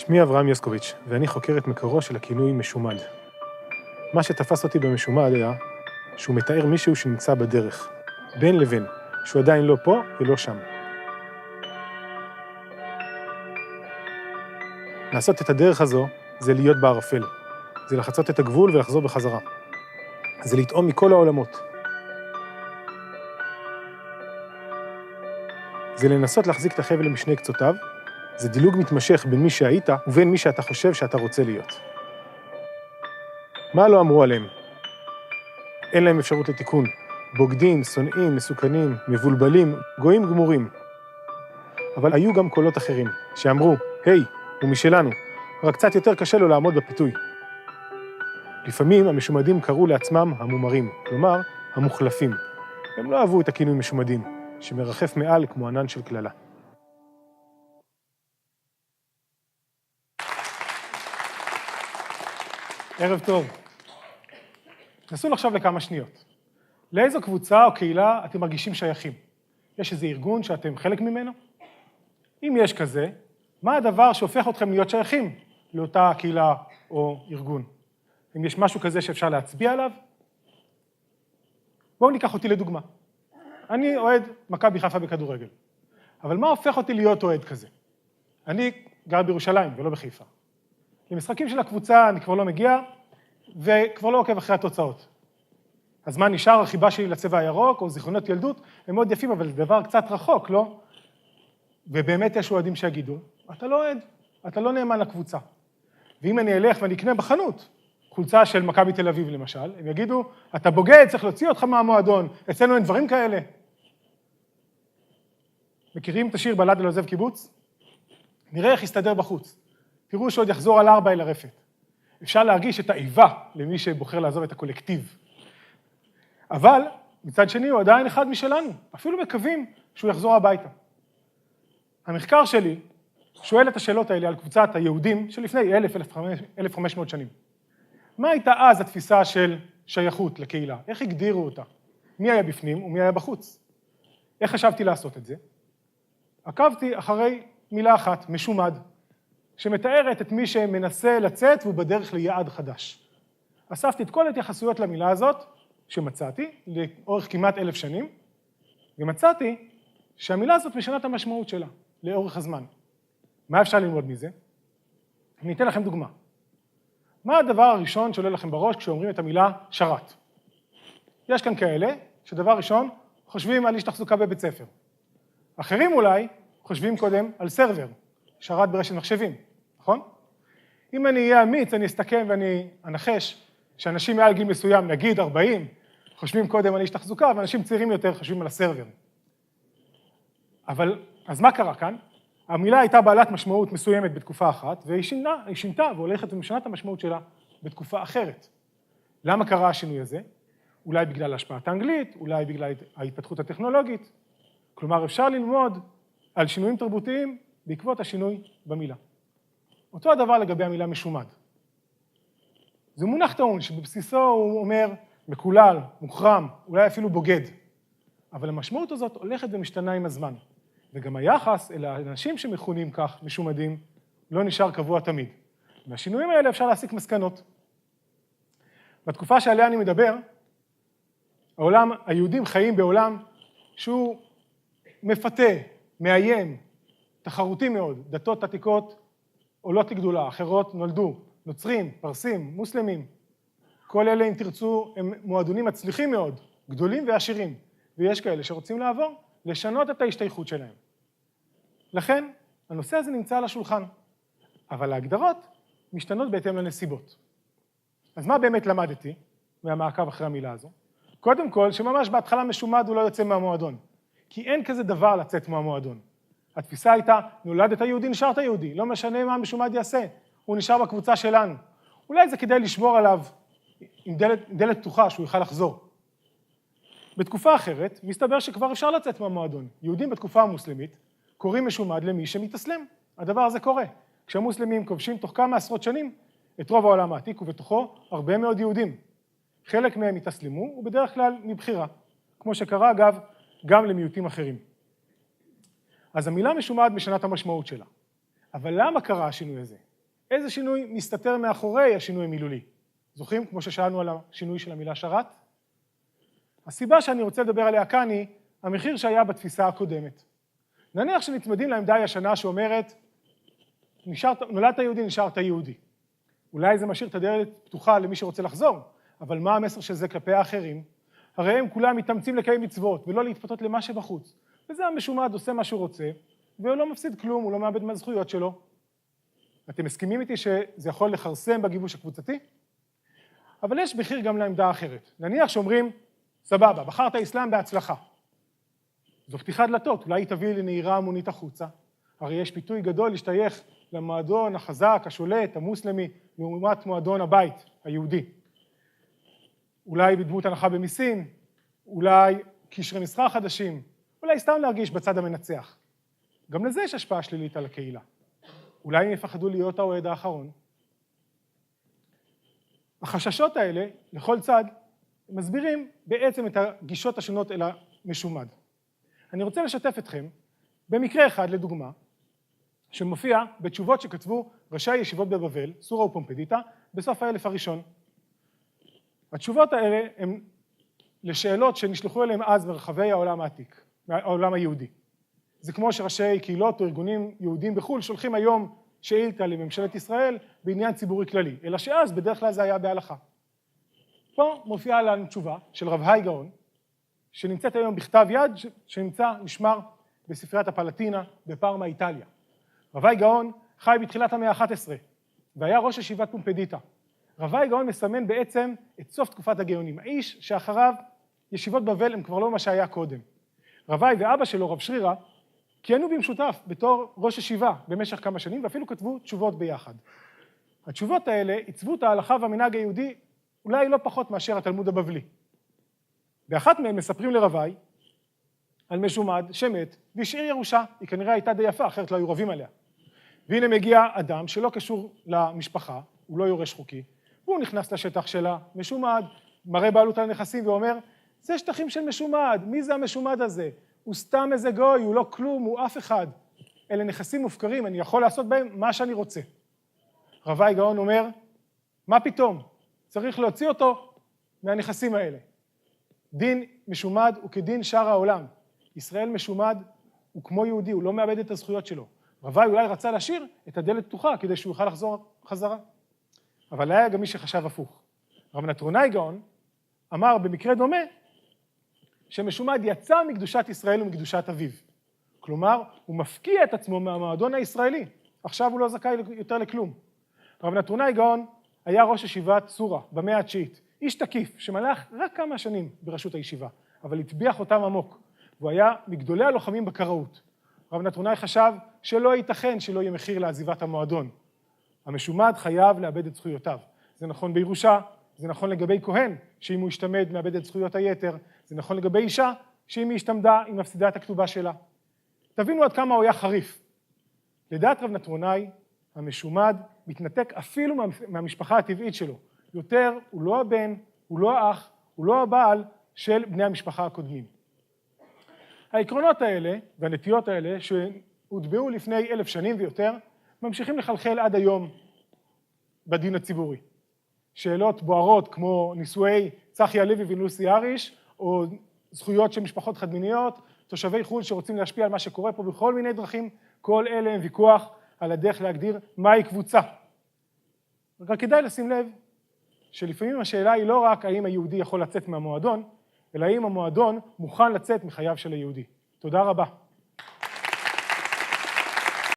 שמי אברהם יוסקוביץ', ואני חוקר את מקורו של הכינוי משומד. מה שתפס אותי במשומד היה שהוא מתאר מישהו שנמצא בדרך, בין לבין, שהוא עדיין לא פה ולא שם. לעשות את הדרך הזו זה להיות בערפל, זה לחצות את הגבול ולחזור בחזרה. זה לטעום מכל העולמות. זה לנסות להחזיק את החבל משני קצותיו, זה דילוג מתמשך בין מי שהיית ובין מי שאתה חושב שאתה רוצה להיות. מה לא אמרו עליהם? אין להם אפשרות לתיקון. בוגדים, שונאים, מסוכנים, מבולבלים, גויים גמורים. אבל היו גם קולות אחרים, שאמרו, היי, הוא משלנו, רק קצת יותר קשה לו לעמוד בפיתוי. לפעמים המשומדים קראו לעצמם המומרים, כלומר, המוחלפים. הם לא אהבו את הכינוי משומדים, שמרחף מעל כמו ענן של כללה. ערב טוב. נסו לחשוב לכמה שניות. לאיזו קבוצה או קהילה אתם מרגישים שייכים? יש איזה ארגון שאתם חלק ממנו? אם יש כזה, מה הדבר שהופך אתכם להיות שייכים לאותה קהילה או ארגון? אם יש משהו כזה שאפשר להצביע עליו? בואו ניקח אותי לדוגמה. אני אוהד מכבי חיפה בכדורגל. אבל מה הופך אותי להיות אוהד כזה? אני גר בירושלים ולא בחיפה. למשחקים של הקבוצה אני כבר לא מגיע, וכבר לא עוקב אחרי התוצאות. אז מה נשאר? החיבה שלי לצבע הירוק, או זיכרונות ילדות, הם מאוד יפים, אבל זה דבר קצת רחוק, לא? ובאמת יש אוהדים שיגידו, אתה לא אוהד, אתה לא נאמן לקבוצה. ואם אני אלך ואני אקנה בחנות, חולצה של מכבי תל אביב למשל, הם יגידו, אתה בוגד, צריך להוציא אותך מהמועדון, אצלנו אין דברים כאלה. מכירים את השיר בלד על עוזב קיבוץ? נראה איך יסתדר בחוץ. תראו שעוד יחזור על 4 אל הרפת. אפשר להרגיש את האיבה למי שבוחר לעזוב את הקולקטיב. אבל מצד שני הוא עדיין אחד משלנו, אפילו מקווים שהוא יחזור הביתה. המחקר שלי שואל את השאלות האלה על קבוצת היהודים שלפני 1,500 שנים. מה הייתה אז התפיסה של שייכות לקהילה? איך הגדירו אותה? מי היה בפנים ומי היה בחוץ? איך חשבתי לעשות את זה? עקבתי אחרי מילה אחת, משומד, שמתארת את מי שמנסה לצאת והוא בדרך ליעד חדש. אספתי את כל ההתייחסויות למילה הזאת שמצאתי לאורך כמעט 1,000 שנים, ומצאתי שהמילה הזאת משנה את המשמעות שלה לאורך הזמן. מה אפשר ללמוד מזה? אני אתן לכם דוגמה. מה הדבר הראשון שעולה לכם בראש כשאומרים את המילה שרת? יש כאן כאלה שדבר ראשון חושבים על איש תחזוקה בבית ספר. אחרים אולי חושבים קודם על סרבר, שרת ברשת מחשבים, נכון? אם אני אהיה אמיץ, אני אסתכם ואני אנחש שאנשים מעל גיל מסוים, נגיד 40, חושבים קודם על איש תחזוקה, ואנשים צעירים יותר חושבים על הסרבר. אבל, אז מה קרה כאן? המילה הייתה בעלת משמעות מסוימת בתקופה אחת, והיא שינתה והולכת ומשנה את המשמעות שלה בתקופה אחרת. למה קרה השינוי הזה? אולי בגלל השפעת האנגלית, אולי בגלל ההתפתחות הטכנולוגית. כלומר, אפשר ללמוד על שינויים תרבותיים בעקבות השינוי במילה. אותו הדבר לגבי המילה משומד. זה מונח טעון שבבסיסו הוא אומר מקולל, מוחרם, אולי אפילו בוגד. אבל המשמעות הזאת הולכת ומשתנה עם הזמן. וגם היחס אל האנשים שמכונים כך, משומדים, לא נשאר קבוע תמיד. מהשינויים האלה אפשר להסיק מסקנות. בתקופה שעליה אני מדבר, היהודים חיים בעולם שהוא מפתה, מאיים, תחרותי מאוד, דתות עתיקות עולות לגדולה, אחרות נולדו, נוצרים, פרסים, מוסלמים. כל אלה, אם תרצו, הם מועדונים מצליחים מאוד, גדולים ועשירים, ויש כאלה שרוצים לעבור, לשנות את ההשתייכות שלהם. לכן, הנושא הזה נמצא על השולחן, אבל ההגדרות משתנות בהתאם לנסיבות. אז מה באמת למדתי מהמעקב אחרי המילה הזו? קודם כל, שממש בהתחלה משומד הוא לא יוצא מהמועדון, כי אין כזה דבר לצאת מהמועדון. התפיסה הייתה, נולדת יהודי, נשארת יהודי, לא משנה מה משומד יעשה, הוא נשאר בקבוצה שלנו. אולי זה כדי לשמור עליו עם דלת פתוחה שהוא יוכל לחזור. בתקופה אחרת, מסתבר שכבר אפשר לצאת מהמועדון. יהודים בתקופה המוסלמית קוראים משומד למי שמתאסלם. הדבר הזה קורה. כשהמוסלמים כובשים תוך כמה עשרות שנים את רוב העולם העתיק ובתוכו הרבה מאוד יהודים. חלק מהם התאסלמו ובדרך כלל מבחירה, כמו שקרה אגב גם למיעוטים אחרים. אז המילה משומד משנה את המשמעות שלה. אבל למה קרה השינוי הזה? איזה שינוי מסתתר מאחורי השינוי המילולי? זוכרים? כמו ששאלנו על השינוי של המילה שרת? הסיבה שאני רוצה לדבר עליה כאן היא המחיר שהיה בתפיסה הקודמת. נניח שנצמדים לעמדה הישנה שאומרת, נולדת יהודי, נשארת יהודי. אולי זה משאיר את הדלת פתוחה למי שרוצה לחזור, אבל מה המסר של זה כלפי האחרים? הרי הם כולם מתאמצים לקיים מצוות ולא להתפתות למה שבחוץ. וזה המשומד עושה מה שהוא רוצה, והוא לא מפסיד כלום, הוא לא מאבד מהזכויות שלו. אתם מסכימים איתי שזה יכול לחרסם בגיבוש הקבוצתי? אבל יש מחיר גם לעמדה האחרת. נניח שאומרים, סבבה, בחרת אסלאם בהצלחה. זו פתיחת דלתות, אולי היא תביא לנהירה המונית החוצה. הרי יש פיתוי גדול להשתייך למועדון החזק, השולט, המוסלמי, לעומת מועדון הבית, היהודי. אולי בדמות הנחה במיסים, אולי קשרי מסחר חדשים, אולי סתם להרגיש בצד המנצח. גם לזה יש השפעה שלילית על הקהילה. אולי הם יפחדו להיות האוהד האחרון. החששות האלה, לכל צד, מסבירים בעצם את הגישות השונות אל המשומד. אני רוצה לשתף אתכם במקרה אחד, לדוגמה, שמופיע בתשובות שכתבו ראשי הישיבות בבבל, סורה ופומפדיטה, בסוף האלף הראשון. התשובות האלה הן לשאלות שנשלחו אליהם אז ברחבי העולם העתיק, העולם היהודי. זה כמו שראשי קהילות או ארגונים יהודים בחו"ל שולחים היום שאילתה לממשלת ישראל בעניין ציבורי כללי, אלא שאז בדרך כלל זה היה בהלכה. פה מופיעה לנו תשובה של רב האי גאון, שנמצאת היום בכתב יד, נשמר בספריית הפלטינה בפארמה, איטליה. רב האי גאון חי בתחילת המאה ה-11, והיה ראש ישיבת פומפדיטה. רב האי גאון מסמן בעצם את סוף תקופת הגאונים. האיש שאחריו ישיבות בבל הם כבר לא מה שהיה קודם. רב האי ואבא שלו, רב שרירא, כיהנו במשותף בתור ראש ישיבה במשך כמה שנים, ואפילו כתבו תשובות ביחד. התשובות האלה עיצבו את ההלכה והמנהג היהודי אולי לא פחות מאשר התלמוד הבבלי. באחת מהם מספרים לרב האי על משומד שמת והשאיר ירושה, היא כנראה הייתה די יפה, אחרת לא היו רבים עליה. והנה מגיע אדם שלא קשור למשפחה, הוא לא יורש חוקי, והוא נכנס לשטח שלה, משומד, מראה בעלות על הנכסים ואומר, זה שטחים של משומד, מי זה המשומד הזה? הוא סתם איזה גוי, הוא לא כלום, הוא אף אחד. אלה נכסים מופקרים, אני יכול לעשות בהם מה שאני רוצה. רב האי גאון אומר, מה פתאום? צריך להוציא אותו מהנכסים האלה. דין משומד הוא כדין שאר העולם. ישראל משומד הוא כמו יהודי, הוא לא מאבד את הזכויות שלו. רב האי אולי רצה להשאיר את הדלת פתוחה כדי שהוא יוכל לחזור חזרה. אבל היה גם מי שחשב הפוך. רב נתרונאי גאון אמר במקרה דומה, שמשומד יצא מקדושת ישראל ומקדושת אביו. כלומר, הוא מפקיע את עצמו מהמועדון הישראלי. עכשיו הוא לא זכאי יותר לכלום. רב נתרונאי גאון היה ראש ישיבת סורה במאה התשיעית. איש תקיף שמלך רק כמה שנים בראשות הישיבה, אבל הטביח אותם עמוק. והוא היה מגדולי הלוחמים בקראות. רב נתרונאי חשב שלא ייתכן שלא יהיה מחיר לעזיבת המועדון. המשומד חייב לאבד את זכויותיו. זה נכון בירושה, זה נכון לגבי כהן, שאם הוא ישתמד מאבד את זכויות היתר, זה נכון לגבי אישה, שאם היא השתמדה, היא מפסידה את הכתובה שלה. תבינו עד כמה הוא היה חריף. לדעת רב נתרונאי, המשומד מתנתק אפילו מהמשפחה הטבעית שלו. יותר, הוא לא הבן, הוא לא האח, הוא לא הבעל של בני המשפחה הקודמים. העקרונות האלה והנטיות האלה שהוטבעו לפני 1000 שנים ויותר, ממשיכים לחלחל עד היום בדין הציבורי. שאלות בוערות כמו נישואי צחי הלוי ולוסי אריש, או זכויות של משפחות חד-מיניות, תושבי חו"ל שרוצים להשפיע על מה שקורה פה בכל מיני דרכים, כל אלה הם ויכוח על הדרך להגדיר מהי קבוצה. רק כדאי לשים לב שלפעמים השאלה היא לא רק האם היהודי יכול לצאת מהמועדון, אלא האם המועדון מוכן לצאת מחייו של היהודי. תודה רבה.